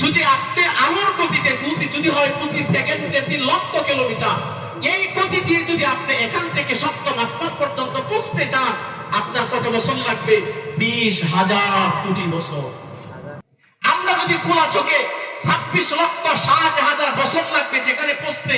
যদি আপনি আলোর গতিতে যদি হয় প্রতি সেকেন্ডে 3 লক্ষ কিলোমিটার, এই গতি দিয়ে যদি আপনি এখান থেকে সপ্তম আসমান পর্যন্ত পৌঁছতে চান, আপনার কত বছর লাগবে? 20,000 কোটি বছর। আমরা যদি খোলা চোখে 26,60,000 বছর লাগবে যেখানে পৌঁছতে,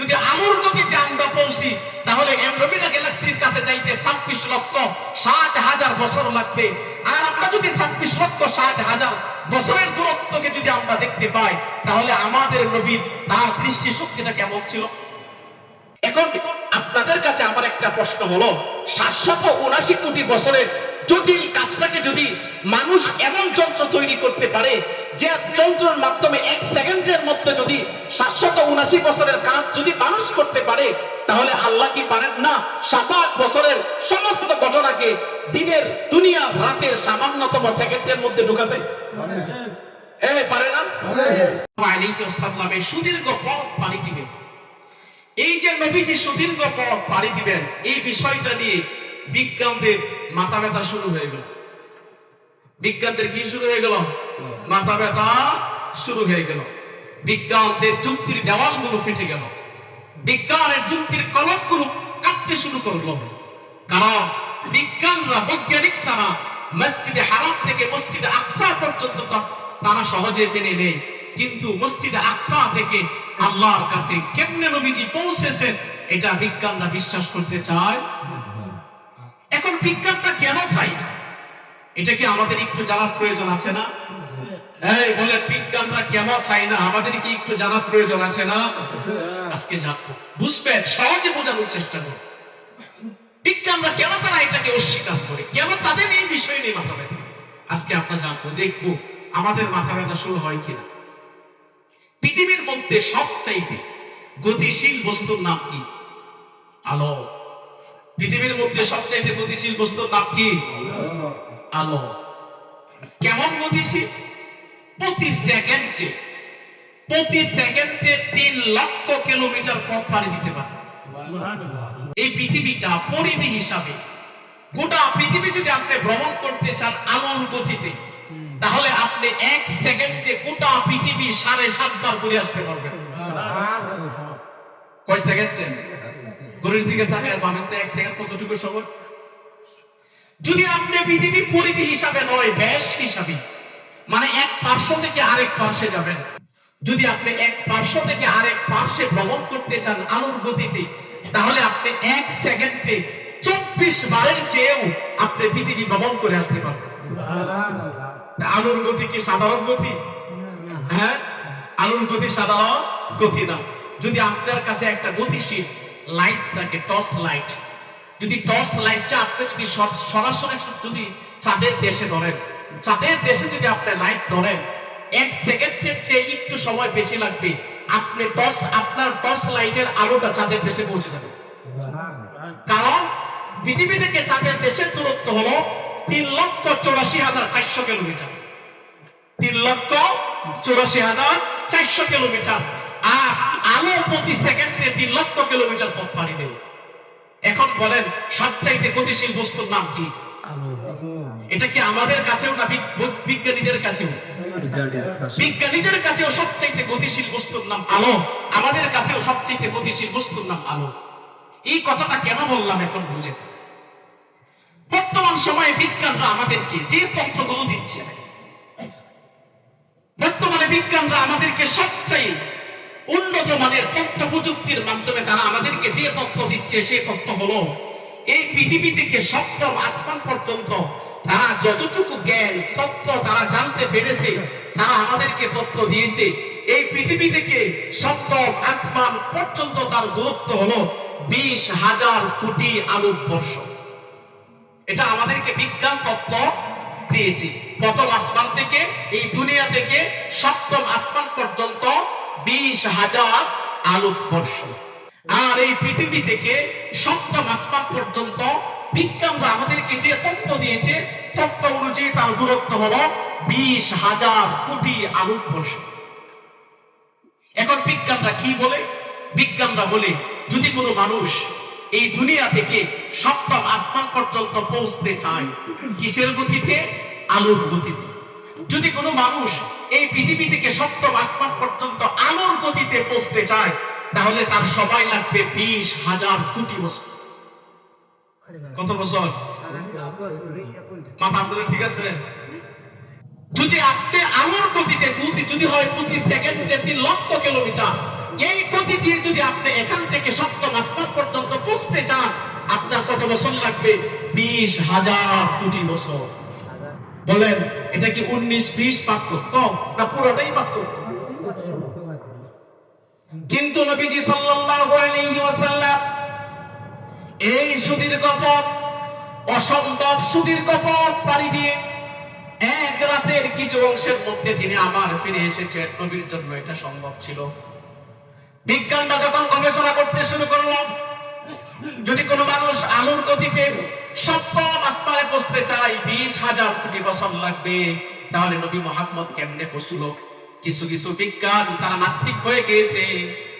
যদি আলোর গতিতে আমরা পৌঁছি, তাহলে অ্যান্ড্রোমেডা গ্যালাক্সির কাছে যাইতে 26,60,000 বছর লাগবে। আর আমরা যদি 26,60,000 বছরের দূরত্বকে যদি আমরা দেখতে পাই, তাহলে আমাদের নবীর তার দৃষ্টি শক্তিটা কেমন ছিল? এখন আপনাদের কাছে আমার একটা প্রশ্ন হলো, 779 কোটি বছরের জটিল কাজটাকে যদি মানুষ এমন যন্ত্র তৈরি করতে পারে, যে যন্ত্রের মাধ্যমে 1 সেকেন্ডের মধ্যে যদি 779 বছরের কাজ যদি মানুষ করতে পারে, তাহলে আল্লাহ কি পারেন না 7 বছরের সমস্ত ঘটনাকে দিনের দুনিয়া রাতের সামান্যতম সেকেন্ডের মধ্যে ঢুকাতে পারে না? আলাইহিস সালামের সুদীর্ঘ পথ পাড়ি দিবে। এই যে নবীজি সুদীর্ঘ পথ পাড়ি দিবেন, এই বিষয়টা নিয়ে বিজ্ঞানদের মাথা ব্যথা শুরু হয়ে গেল। বিজ্ঞানদের কি শুরু হয়ে গেল? মাথা ব্যথা শুরু হয়ে গেল। বিজ্ঞানদের যুক্তির দেওয়ালগুলো ফেটে গেল, বিজ্ঞানের যুক্তির কলমগুলো কাঁপতে শুরু করলো। কারণ বিজ্ঞানরা, বৈজ্ঞানিক তারা মসজিদে হারাম থেকে মসজিদে আকসা পর্যন্ত তারা সহজে মেনে নেই, কিন্তু মসজিদে আকসা থেকে আল্লাহর কাছে কেমনে নবীজি পৌঁছেছেন, এটা বিজ্ঞানরা বিশ্বাস করতে চায়। এখন বিজ্ঞানটা কেন চাই না, এটা কি আমাদের একটু জানার প্রয়োজন আছে না? এই বলে বিজ্ঞানরা কেন চাই না, আমাদের কি একটু জানার প্রয়োজন আছে না? আজকে জানবো, বুঝবেন, সহজে বোঝানোর চেষ্টা করব। বিজ্ঞানরা কেন তারা এটাকে অস্বীকার করে, কেন তাদের এই বিষয় নিয়ে মাথা ব্যথা, আজকে আমরা জানবো, দেখবো আমাদের মাথা ব্যথা শুরু হয় কিনা। পৃথিবীর মধ্যে সবচাইতে গতিশীল বস্তুর নাম কি? আলো। পৃথিবীর মধ্যে সবচাইতে গতিশীল বস্তুর নাম কি? আলো। কেমন গতিশীল? প্রতি সেকেন্ডে 3 লক্ষ কিলোমিটার পথ পাড়ি দিতে পারে। এই পৃথিবীটা পরিধি হিসাবে, গোটা পৃথিবী যদি আপনি ভ্রমণ করতে চান আলোর গতিতে, তাহলে আপনি 1 সেকেন্ডে গোটা পৃথিবী 7.5 বার ঘুরে আসতে পারবেন। কয় সেকেন্ডে? ঘড়ির দিকে তাকায় ভাবেন তো 1 সেকেন্ড কতটুকু সময়? যদি আপনি পৃথিবী পরিধি হিসাবে নয়, ব্যাস হিসাবে, মানে এক পার্শ্ব থেকে আরেক পার্শ্বে যাবেন, যদি আপনি এক পার্শ্ব থেকে আরেক পার্শ্বে ভ্রমণ করতে চান আলোর গতিতে, তাহলে আপনি 1 সেকেন্ডে 24 বারের চেয়েও আপনি পৃথিবী ভ্রমণ করে আসতে পারবেন। আলোর গতি কি সাধারণ গতি? হ্যাঁ, আলোর গতি সাধারণ গতি না। যদি আপনার কাছে একটা গতিশীল লাইট থাকে, টর্চ লাইট, যদি টর্চ লাইটটা আপনি যদি সরাসরি যদি চাঁদের দেশে ধরেন, চাঁদের দেশে যদি আপনি লাইট ধরেন, 1 সেকেন্ডের চেয়ে একটু সময় বেশি লাগবে, আপনার টর্চ লাইটের আলোটা চাঁদের দেশে পৌঁছে যাবে। কারণ পৃথিবী থেকে চাঁদের দেশের দূরত্ব হলো 3,84,400 কিলোমিটার। 3,84,400 কিলোমিটার। আর আলো প্রতি সেকেন্ডে 3 লক্ষ কিলোমিটার পথ পাড়ি দেয়। এখন বলেন, সবচাইতে গতিশীল বস্তুর নাম কি? এটা কি আমাদের কাছেও না বিজ্ঞানীদের কাছেও? বিজ্ঞানীদের কাছেও সবচাইতে গতিশীল বস্তুর নাম আলো, আমাদের কাছেও সবচাইতে গতিশীল বস্তুর নাম আলো। এই কথাটা কেন বললাম এখন বুঝে। বর্তমান সময়ে বিজ্ঞানরা আমাদেরকে যে তথ্যগুলো দিচ্ছে, বর্তমানে বিজ্ঞানরা আমাদেরকে সবচেয়ে উন্নত মানের তথ্য প্রযুক্তির মাধ্যমে তারা আমাদেরকে যে তথ্য দিচ্ছে, সে তথ্য হলো এই পৃথিবী থেকে সপ্তম আসমান পর্যন্ত তারা যতটুকু জ্ঞান তথ্য তারা জানতে পেরেছে, তারা আমাদেরকে তথ্য দিয়েছে এই পৃথিবী থেকে সপ্তম আসমান পর্যন্ত তার দূরত্ব হলো 20,000 কোটি আলোকবর্ষ। এটা আমাদেরকে বিজ্ঞান তত্ত্ব দিয়েছে। প্রথম আসমান থেকে, এই দুনিয়া থেকে সপ্তম আসমান পর্যন্ত 20,000 আলোকবর্ষ। আর এই পৃথিবী থেকে সপ্তম আসমান পর্যন্ত বিজ্ঞানরা আমাদেরকে যে তত্ত্ব দিয়েছে, তত্ত্ব অনুযায়ী তার দূরত্ব হলো 20,000 কোটি আলোকবর্ষ। এখন বিজ্ঞানরা কি বলে? বিজ্ঞানরা বলে, যদি কোনো মানুষ এই দুনিয়া থেকে সপ্তম আসমান পর্যন্ত পৌঁছতে চায়, কিসের গতিতে? আলোর গতিতে। যদি কোনো মানুষ এই পৃথিবী থেকে সপ্তম আসমান পর্যন্ত আলোর গতিতে পৌঁছতে চায়, তাহলে তার সময় লাগবে 20,000 কোটি বছর। কত বছর? মাথা আপনাদের ঠিক আছে? যদি আপনি আলোর গতিতে যদি হয় প্রতি সেকেন্ডে 3 লক্ষ কিলোমিটার, এই গতি দিয়ে যদি আপনি এখান থেকে সপ্তম আসমান পর্যন্ত পৌঁছতে চান, আপনার কত বছর লাগবে? 20,000 কোটি বছর। বলেন, এটা কি 19-20 পার্থক্য না পুরোটাই পার্থক্য? কিন্তু নবীজি সাল্লাল্লাহু আলাইহি ওয়াসাল্লাম এই সুদীর্ঘ পথ, অসম্ভব সুদীর্ঘ পথ পাড়ি দিয়ে এক রাতের কিছু অংশের মধ্যে তিনি আবার ফিরে এসেছেন। নবীর জন্য এটা সম্ভব ছিল। বিজ্ঞানটা যখন গবেষণা করতে শুরু করলো, যদি কোনো মানুষ আলোর গতিতে সপ্তম আসমানে পৌঁছতে চায় 20,000 কোটি বছর লাগবে, তাহলে নবী মুহাম্মদ কেমনে পৌঁছলো? কিছু কিছু বিজ্ঞান তারা নাস্তিক হয়ে গিয়েছে,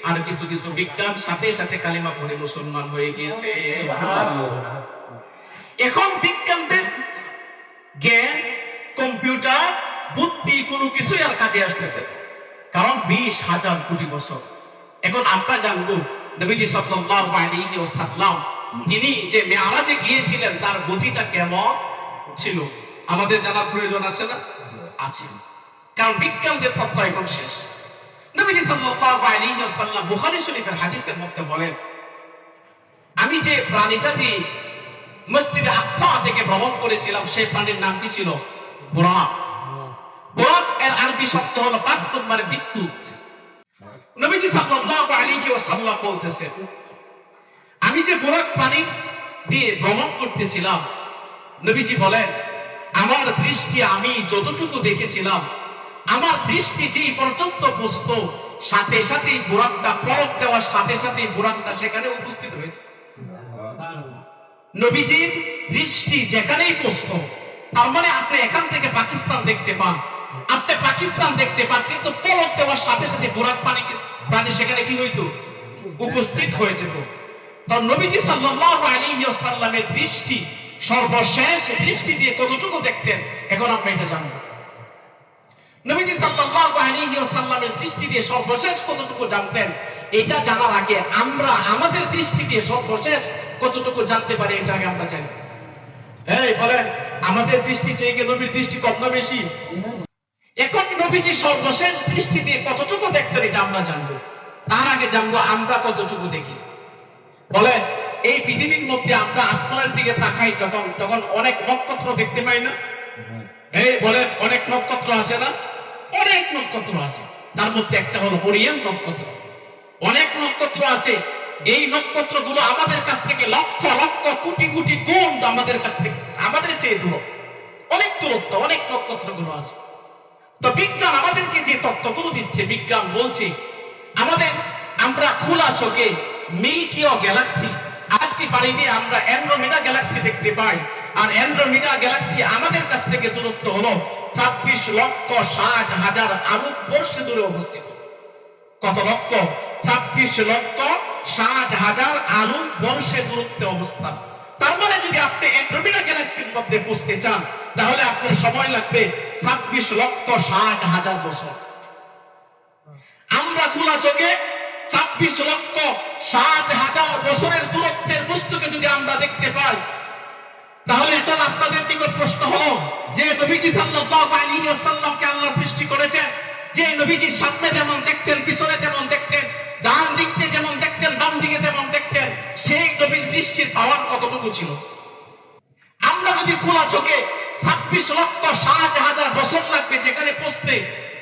আর কিছু কিছু বিজ্ঞান সাথে সাথে কালিমা পড়ে মুসলমান হয়ে গিয়েছে। এখন বিজ্ঞানদের জ্ঞান, কম্পিউটার, বুদ্ধি কোনো কিছুই আর কাজে আসতেছে, কারণ 20,000 কোটি বছর। এখন আমরা জানবো নবীজি সাল্লাল্লাহু আলাইহি ওয়াসাল্লাম তিনি যে মেরাজে গিয়েছিলেন তার গতিটা কেমন ছিল। আমাদের জানার প্রয়োজন আছে না? আছে, কারণ বিজ্ঞানদের তত্ত্ব এখন শেষ। নবীজি সাল্লাল্লাহু আলাইহি ওয়াসাল্লাম বুখারী শরীফের হাদিসের মধ্যে বলেন, আমি যে প্রাণীটা দিয়ে মসজিদে আকসা থেকে ভ্রমণ করেছিলাম, সেই প্রাণীর নাম কি ছিল? বুরাক। বুরাক এর আরবি শব্দ হলো বাকতুন, মানে বিদ্যুৎ। নবীজি সাল্লাল্লাহু আলাইহি ওয়াসাল্লাম বলতেছেন, আমি যে বুরাক প্রাণী দিয়ে ভ্রমণ করতেছিলাম, নবীজি বলেন, আমার দৃষ্টি আমি যতটুকু দেখেছিলাম, আমার দৃষ্টি যেই পর্যন্ত পৌঁছতো, সাথে সাথে বুরাকটা পলক দেওয়ার সাথে সাথে বুরাকটা সেখানে উপস্থিত হয়েছে। নবীজির দৃষ্টি যেখানেই পৌঁছতো, তার মানে আপনি এখান থেকে পাকিস্তান দেখতে পান, আপনি পাকিস্তান দেখতে পান, কিন্তু পলক দেওয়ার সাথে সাথে বুরাক প্রাণী সেখানে কি হইতো? উপস্থিত হয়ে যেত। তো নবীজি সাল্লাল্লাহু আলাইহি ওয়াসাল্লামের দৃষ্টি সর্বশেষ দৃষ্টি দিয়ে কতটুকু দেখতেন, এখন আমরা এটা জানব। নবীজি সাল্লাল্লাহু আলাইহি ওয়াসাল্লামের দৃষ্টি দিয়ে সর্বশেষ কতটুকু জানতেন, এটা জানার আগে আমরা আমাদের দৃষ্টি দিয়ে সর্বশেষ কতটুকু জানতে পারি, এটা আগে আমরা জানি। এই বলেন, আমাদের দৃষ্টি চেয়ে কি নবীর দৃষ্টি কম না বেশি? এখন নবীজি সর্বশেষ দৃষ্টি দিয়ে কতটুকু দেখতেন, এটা আমরা জানবো। তার আগে জানবো আমরা কতটুকু দেখি। বলেন, এই পৃথিবীর মধ্যে আমরা আসমানের দিকে তাকাই তখন অনেক নক্ষত্র দেখতে পাই না? এই বলেন, অনেক নক্ষত্র আছে না? অনেক নক্ষত্র আছে। তার মধ্যে একটা হলো ওরিয়ন নক্ষত্র। অনেক নক্ষত্র আছে, এই নক্ষত্রগুলো আমাদের কাছ থেকে লক্ষ লক্ষ কোটি কোটি গুণ আমাদের কাছ থেকে, আমাদের চেয়ে দূর, অনেক দূরত্ব, অনেক নক্ষত্রগুলো আছে। তো বিজ্ঞান আমাদেরকে যে তথ্যগুলো দিচ্ছে, বিজ্ঞান বলছে আমরা খোলা চোখে মিল্কি ও গ্যালাক্সি পাড়ি দিয়ে আমরা অ্যান্ড্রোমেডা গ্যালাক্সি দেখতে পাই, আর অ্যান্ড্রোমেডা গ্যালাক্সি আমাদের কাছ থেকে দূরত্ব হলো 24,60,000 আলোক বর্ষ দূরে অবস্থিত। কত লক্ষ? 24,60,000 আলোক বর্ষের দূরত্বে অবস্থান। তার মানে যদি আপনি অ্যান্ড্রোমেডা গ্যালাক্সির মধ্যে পৌঁছতে চান, তাহলে আপনার সময় লাগবে 26,60,000 বছর। আমরা খোলা চোখে 24,60,000 বছরের দূরত্বের বস্তুকে যদি আমরা দেখতে পাই, তাহলে এখন আপনাদের নিকট প্রশ্ন হলো যে নবীজি সাল্লাল্লাহু আলাইহি ওয়াসাল্লামকে আল্লাহ সৃষ্টি করেছেন, যে নবীজির সামনে যেমন দেখতেন, পিছনে তেমন দেখতেন, ডান দিকে যেমন দেখতেন, বাম দিকে তেমন দেখতেন, সেই নবীর দৃষ্টির পাওয়ার কতটুকু ছিল? আমরা যদি খোলা চোখে 26,60,000 বছর লাগবে যেখানে পৌঁছতে,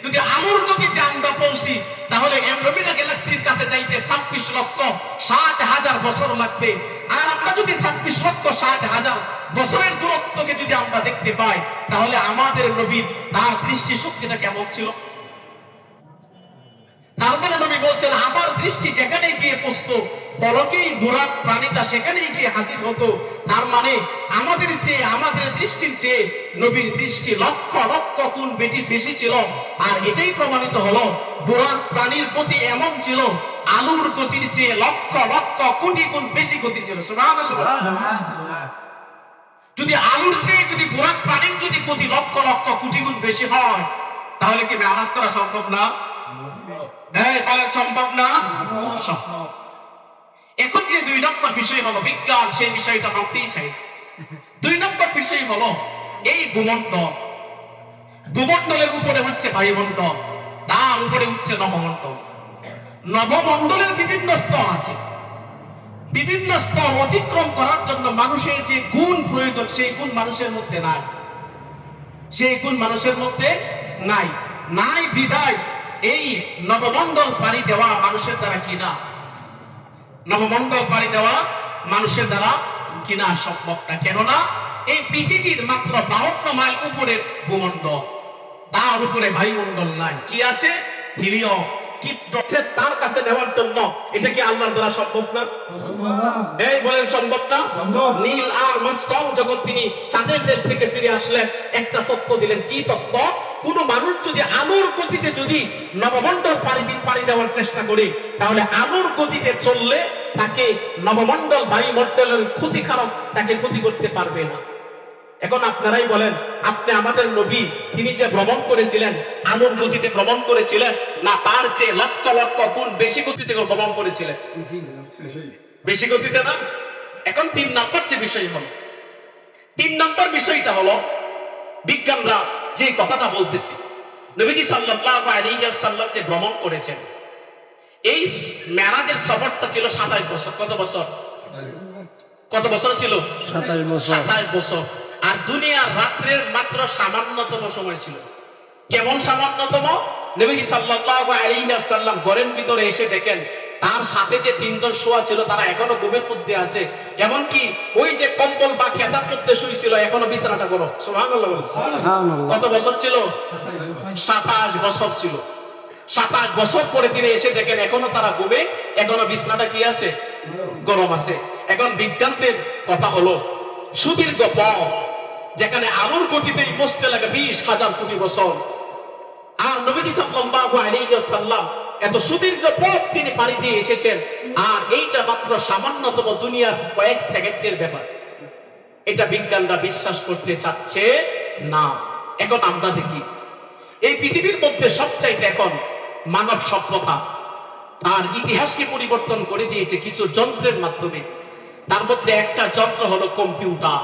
যদি আলোর গতিতে আমরা পৌঁছি, তাহলে অ্যান্ড্রোমেডা গ্যালাক্সির কাছে যাইতে 26,60,000 বছর লাগবে। আর আমরা যদি 26,60,000 বছরের দূরত্বকে যদি আমরা দেখতে পাই, তাহলে আমাদের নবীর তার দৃষ্টি শক্তিটা কেমন ছিল? তার মানে নবী বলছেন, আমার দৃষ্টি যেখানে গিয়ে পৌঁছতো, পলকেই বুরাক প্রাণীটা সেখানেই গিয়ে হাজির হতো। তার মানে আমাদের দৃষ্টির চেয়ে নবীর দৃষ্টি লক্ষ লক্ষ গুণ বেশি ছিল। আর এটাই প্রমাণিত হলো, বুরাক প্রাণীর গতি এমন ছিল, আলোর গতির চেয়ে লক্ষ লক্ষ কোটি গুণ বেশি গতি ছিল। সুবহানাল্লাহ। যদি আলুর চেয়ে যদি বুরাক প্রাণীর যদি গতি লক্ষ লক্ষ কোটি গুণ বেশি হয়, তাহলে কি মেরাজ করা সম্ভব না? বলেন সম্ভব না? সম্ভব। এখন যে 2 নম্বর বিষয় হলো বিজ্ঞান, সেই বিষয়টা মানতেই চাই। 2 নম্বর বিষয় হলো এই ভূমণ্ডলের উপরে হচ্ছে বায়ুমণ্ডল, তার উপরে উঠছে নবমণ্ডল। নবমণ্ডলের বিভিন্ন স্তর আছে। বিভিন্ন স্তর অতিক্রম করার জন্য মানুষের যে গুণ প্রয়োজন, সেই গুণ মানুষের মধ্যে নাই। সেই গুণ মানুষের মধ্যে নাই বিদায় এই নবমণ্ডল পাড়ি দেওয়া মানুষের দ্বারা কিনা, নবমণ্ডল পাড়ি দেওয়া মানুষের দ্বারা কিনা সম্ভব না। কেননা এই পৃথিবীর মাত্র 52 মাইল উপরের ভূমণ্ডল, তার উপরে বায়ুমণ্ডল নাই। কি আছে? হিলিয়াম। তার কাছে নেওয়ার জন্য এটা কি আল্লাহর দ্বারা সম্ভব না? বলেন সম্ভব না? নীল আর্মস্ট্রং যখন তিনি চাঁদের দেশ থেকে ফিরে আসলেন, একটা তত্ত্ব দিলেন। কি তত্ত্ব? কোন মানুষ যদি আলোর গতিতে যদি নবমণ্ডল পাড়ি দেওয়ার চেষ্টা করে, তাহলে আলোর গতিতে চললে তাকে নবমণ্ডল বায়ুমণ্ডলের ক্ষতিকারক তাকে ক্ষতি করতে পারবে না। এখন আপনারাই বলেন, আপনি আমাদের নবী, তিনি যে ভ্রমণ করেছিলেন আলোর গতিতে ভ্রমণ করেছিলেন, না তার চেয়ে লক্ষ লক্ষ গুণ বেশি গতিতে ভ্রমণ করেছিলেন? বেশি গতিতে না? এখন 3 নম্বর যে বিষয় হলো, 3 নম্বর বিষয়টা হলো বিজ্ঞানরা যে কথাটা বলতেছি, নবীজি সাল্লাল্লাহু আলাইহি ওয়াসাল্লাম যে ভ্রমণ করেছেন, এই মেরাজের সফরটা ছিল 27 বছর। কত বছর? কত বছর ছিল? 27 বছর। আর দুনিয়ার রাত্রের মাত্র সামান্যতম সময় ছিল। কেমন সামান্যতম? নবীজি সাল্লাল্লাহু আলাইহি ওয়াসাল্লাম ঘরের ভিতরে এসে দেখেন তার সাথে যে 3 জন শোয়া ছিল তারা এখনো ঘুমের মধ্যে আছে। এমনকি ওই যে কম্বল বা খেতার মধ্যে শুয়েছিল এখনো বিছানাটা করো। সুবহানাল্লাহ। কত বছর ছিল? 27 বছর ছিল। 27 বছর পরে তিনি এসে দেখেন এখনো তারা ঘুমে, এখনো বিছানাটা কি আছে? গরম আছে। এখন বিজ্ঞানদের কথা হলো সুদীর্ঘ পথ, যেখানে আলোর গতিতেই পৌঁছতে লাগে 20,000 কোটি বছর, আর নবীজি সাল্লাল্লাহু আলাইহি ওয়াসাল্লাম এত সুদীর্ঘ পথ তিনি পাড়ি দিয়ে এসেছেন, আর এইটা মাত্র সামান্যতম দুনিয়ার কয়েক সেকেন্ডের ব্যাপার। এটা বিজ্ঞানরা বিশ্বাস করতে চাচ্ছে না। এখন আমরা দেখি এই পৃথিবীর মধ্যে সবচাইতে এখন মানব সভ্যতা তার ইতিহাসকে পরিবর্তন করে দিয়েছে কিছু যন্ত্রের মাধ্যমে। তার মধ্যে একটা যন্ত্র হলো কম্পিউটার।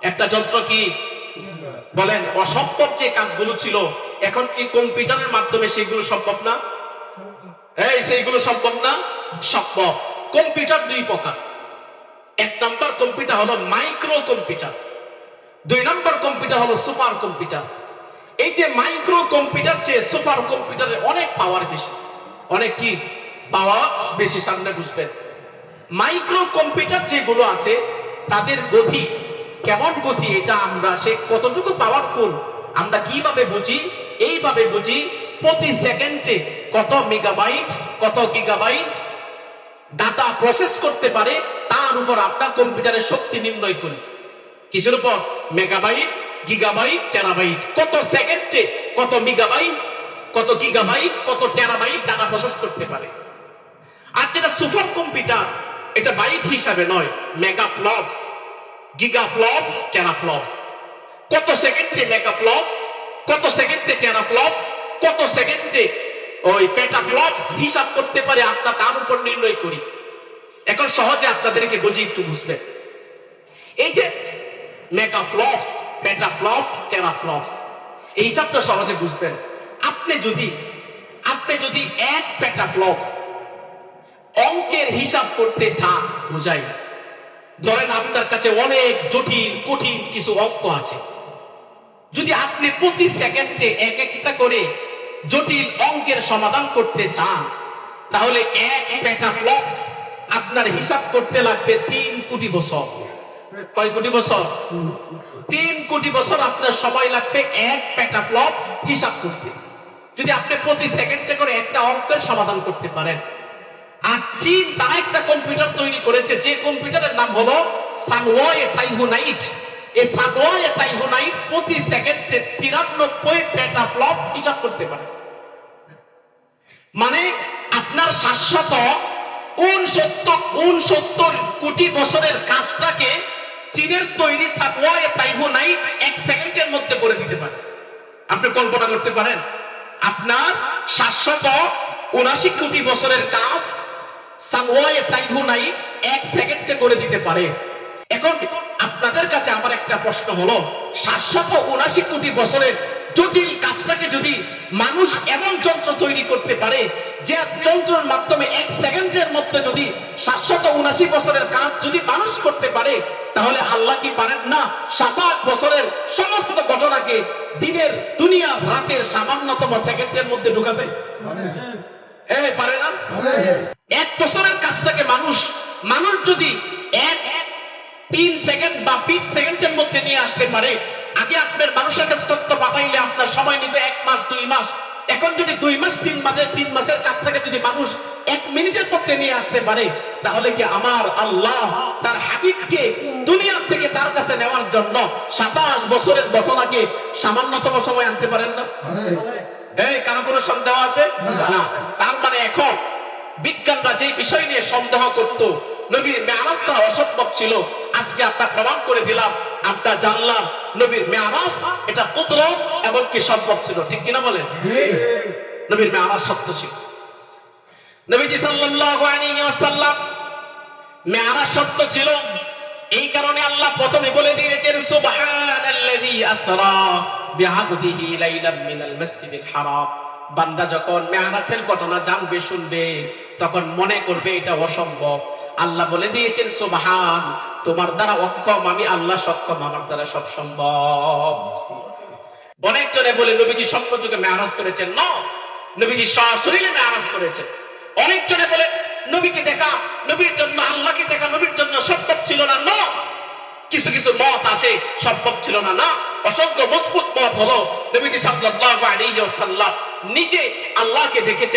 একটা যন্ত্র কি? বলেন। অসম্ভব যে কাজগুলো ছিল এখন কি কম্পিউটারের মাধ্যমে সেগুলো সম্ভব না? সেইগুলো সম্ভব না? সম্ভব। কম্পিউটার 2 প্রকার। 1 নম্বর কম্পিউটার হলো মাইক্রো কম্পিউটার, 2 নম্বর কম্পিউটার হলো সুপার কম্পিউটার। এই যে মাইক্রো কম্পিউটার চেয়ে সুপার কম্পিউটারের অনেক পাওয়ার বেশি। অনেক কি পাওয়ার বেশি? সামনে বুঝবেন। মাইক্রো কম্পিউটার যেগুলো আছে তাদের গতি কেমন গতি, এটা আমরা সে কতটুকু পাওয়ারফুল আমরা কিভাবে বুঝি? এইভাবে বুঝি, প্রতি সেকেন্ডে কত মেগাবাইট কত গিগাবাইট ডাটা প্রসেস করতে পারে, তার উপর আমরা কম্পিউটারের শক্তি নির্ণয় করি। কিসের উপর? Megabyte, gigabyte, terabyte. কত সেকেন্ডে কত মেগাবাইট কত গিগাবাইট কত টেরাবাইট ডাটা প্রসেস করতে পারে। আর যেটা সুপার কম্পিউটার, এটা বাইট হিসাবে নয়, মেগাফ্লপস, গিগাফ্লপস, টেরাফ্লপস। কত সেকেন্ডে মেগাফ্লপস, কত সেকেন্ডে টেরাফ্লপস, কত সেকেন্ডে ওই পেটাফ্লপস হিসাব করতে পারে, আমরা তার উপর নির্ণয় করি। এখন সহজে আপনাদেরকে বুঝি, একটু বুঝবেন। এই যে মেগাফ্লপস, পেটাফ্লপস, টেরাফ্লপস, এই হিসাবটা সহজে বুঝবেন। আপনি যদি 1 পেটাফ্লপস অঙ্কের হিসাব করতে চান, বুঝাই, ধরেন আপনার কাছে অনেক জটিল কঠিন কিছু অঙ্ক আছে, যদি আপনি প্রতি সেকেন্ডে এক একটা করে জটিল অঙ্কের সমাধান করতে চান, তাহলে 1 পেটাফ্লপস আপনার হিসাব করতে লাগবে 3 কোটি বছর। কয় কোটি বছর? 3 কোটি বছর আপনার সময় লাগবে 1 পেটাফ্লপ হিসাব করতে, যদি আপনি প্রতি সেকেন্ডে করে একটা অঙ্কের সমাধান করতে পারেন। আর চীন তারা একটা কম্পিউটার তৈরি করেছে, যে কম্পিউটারের নাম হলো সাংওয়ে তাইহুনাইট। এই সাংওয়ে তাইহুনাইট প্রতি সেকেন্ডে 93 পেটাফ্লপস হিসাব করতে পারে। মানে আপনার 769 কোটি বছরের কাজটাকে চীনের তৈরি সাবওয়ে তাইহুনাইট 1 সেকেন্ডের মধ্যে করে দিতে পারে। আপনি কল্পনা করতে পারেন আপনার 779 কোটি বছরের কাজ সাবওয়ে তাইহুনাইট 1 সেকেন্ডে করে দিতে পারে। এখন আপনাদের কাছে আমার একটা প্রশ্ন হলো, 779 কোটি বছরের জটিল কাজটাকে যদি মানুষ এমন যন্ত্র তৈরি করতে পারে যে যন্ত্রের মাধ্যমে 1 সেকেন্ডের মধ্যে যদি 779 বছরের কাজ যদি মানুষ করতে পারে, তাহলে আল্লাহ কি পারেন না 7 বছরের সমস্ত ঘটনাকে দিনের দুনিয়া রাতের সামান্যতম সেকেন্ডের মধ্যে ঢুকাতে পারে না? 1 বছরের কাজটাকে মানুষ যদি 3 সেকেন্ড বা 20 সেকেন্ডের মধ্যে নিয়ে আসতে পারে। আগে আপনার মানুষের কাছে তথ্য পাঠাইলে আপনার সময় নিত 1 মাস 2 মাস, এখন যদি 2 মাস 3 মাসের কাজটাকে যদি মানুষ 1 মিনিটের মধ্যে নিয়ে আসতে পারে, তাহলে কি আমার আল্লাহ তার হাবিবকে দুনিয়া থেকে তার কাছে নেওয়ার জন্য 27 বছরের ঘটনাকে সামান্যতম সময় আনতে পারেন না? কারো কোনো সন্দেহ আছে না? তার মানে এখন বিজ্ঞানরা যে বিষয় নিয়ে সন্দেহ করত নবীর মেরাজ করা অসম্ভব ছিল, আজকে আপনার প্রমাণ করে দিলাম, আমরা জানলাম নবীর মেরাজ এটা কুদরত এবং কি সম্ভব ছিল। ঠিক কিনা বলেন? নবীর মেরাজ সত্য ছিল। নবীজি সাল্লাল্লাহু আলাইহি ওয়াসাল্লাম মেরাজ সত্য ছিল, এই কারণে আল্লাহ প্রথমে বলে দিয়েছেন সুবহানাল্লাযী আসরা বিআবদিহি লাইলাম মিনাল মাসজিদিল হারাম। বান্দা যখন মেরাজের ঘটনা জানবে শুনবে তখন মনে করবে এটা অসম্ভব। আল্লাহ বলে দিয়েছেন সুবহান, তোমার দ্বারা অক্ষম আমি আল্লাহ সক্ষম, আমার দ্বারা সব সম্ভব। অনেকজনে বলে নবীজি স্বপ্নযোগে মেরাজ করেছেন, না, নবীজি সশরীরে মেরাজ করেছেন। অনেকজনে বলে নবীকে দেখা, নবীর জন্য আল্লাহকে দেখা নবীর জন্য সম্ভব ছিল না, না, কিছু কিছু মত আছে সম্ভব ছিল না, না, অসংখ্য মজবুত মত হলো নবীজি সাল্লাল্লাহু আলাইহি ওয়াসাল্লাম নিজে আল্লাহকে দেখেছেন।